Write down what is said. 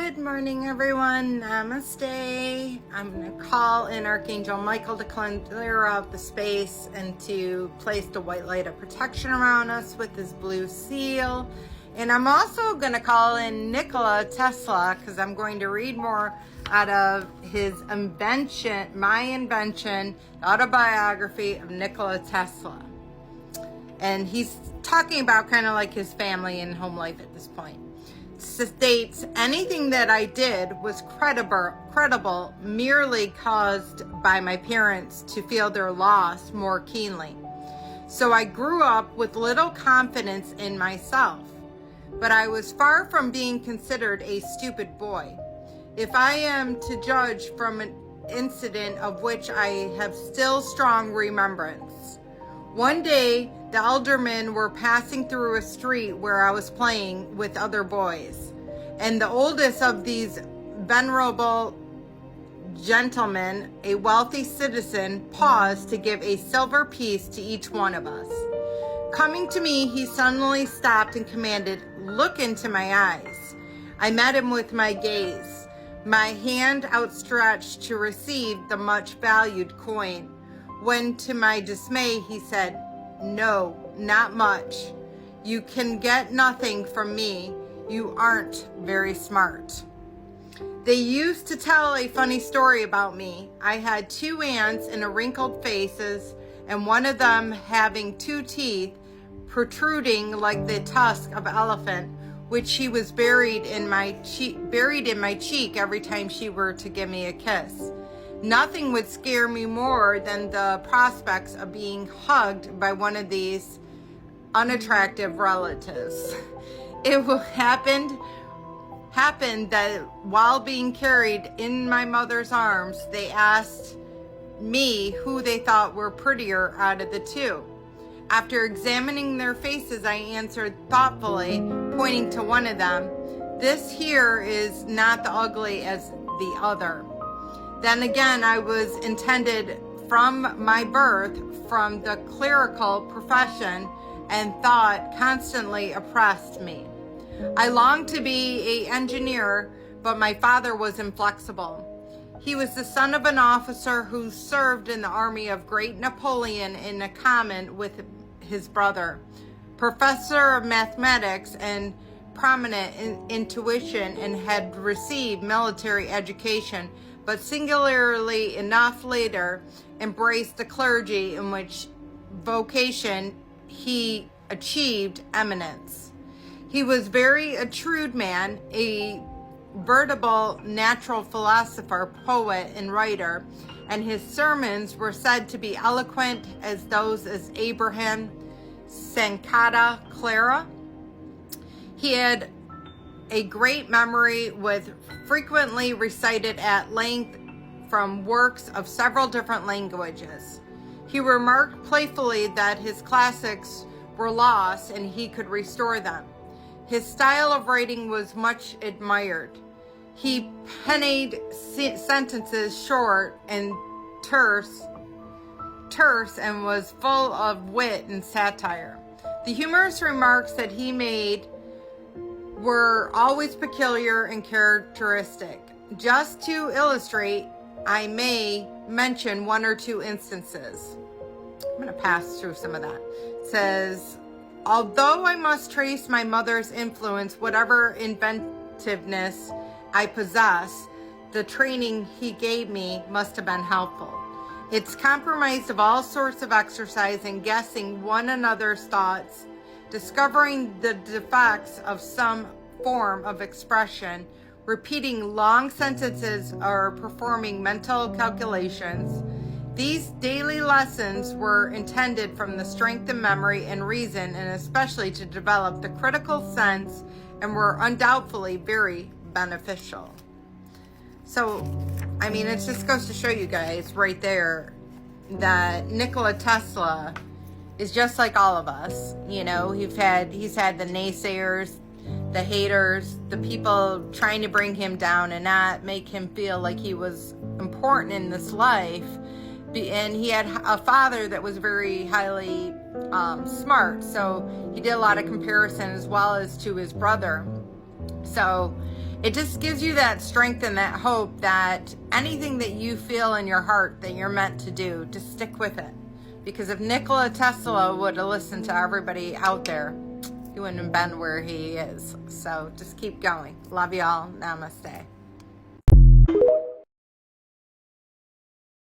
Good morning, everyone. Namaste. I'm going to call in Archangel Michael to clear out the space and to place the white light of protection around us with his blue seal. And I'm also going to call in Nikola Tesla because I'm going to read more out of his invention, my invention, the Autobiography of Nikola Tesla. And he's talking about kind of like his family and home life at this point. States anything that I did was credible merely caused by my parents to feel their loss more keenly. So I grew up with little confidence in myself, but I was far from being considered a stupid boy. If I am to judge from an incident of which I have still strong remembrance. One day, the aldermen were passing through a street where I was playing with other boys, and the oldest of these venerable gentlemen, a wealthy citizen, paused to give a silver piece to each one of us. Coming to me, he suddenly stopped and commanded, "Look into my eyes." I met him with my gaze, my hand outstretched to receive the much valued coin, when to my dismay he said, "No, not much. You can get nothing from me. You aren't very smart." They used to tell a funny story about me. I had two aunts in a wrinkled faces, and one of them having two teeth protruding like the tusk of an elephant, which she was buried in my cheek every time she were to give me a kiss. Nothing would scare me more than the prospects of being hugged by one of these unattractive relatives. It happened that while being carried in my mother's arms, they asked me who they thought were prettier out of the two. After examining their faces, I answered thoughtfully, pointing to one of them, "This here is not the ugly as the other." Then again, I was intended from my birth from the clerical profession, and thought constantly oppressed me. I longed to be an engineer, but my father was inflexible. He was the son of an officer who served in the army of great Napoleon in a common with his brother, professor of mathematics and prominent in intuition, and had received military education, but singularly enough later embraced the clergy, in which vocation he achieved eminence. He was very a shrewd man, a veritable natural philosopher, poet, and writer, and his sermons were said to be eloquent as those as Abraham Sancta Clara. He had a great memory, with frequently recited at length from works of several different languages. He remarked playfully that his classics were lost and he could restore them. His style of writing was much admired. He penned sentences short and terse and was full of wit and satire. The humorous remarks that he made were always peculiar and characteristic. Just to illustrate, I may mention one or two instances. I'm going to pass through some of that. It says, although I must trace my mother's influence, whatever inventiveness I possess, the training he gave me must have been helpful. It's comprised of all sorts of exercise and guessing one another's thoughts, discovering the defects of some form of expression, repeating long sentences, or performing mental calculations. These daily lessons were intended from the strength of memory and reason, and especially to develop the critical sense, and were undoubtedly very beneficial. So, I mean, it just goes to show you guys right there that Nikola Tesla is just like all of us. You know, he's had the naysayers, the haters, the people trying to bring him down and not make him feel like he was important in this life. And he had a father that was very highly smart, so he did a lot of comparison as well as to his brother. So it just gives you that strength and that hope that anything that you feel in your heart that you're meant to do, just stick with it. Because if Nikola Tesla would have listened to everybody out there, he wouldn't have been where he is. So just keep going. Love y'all. Namaste.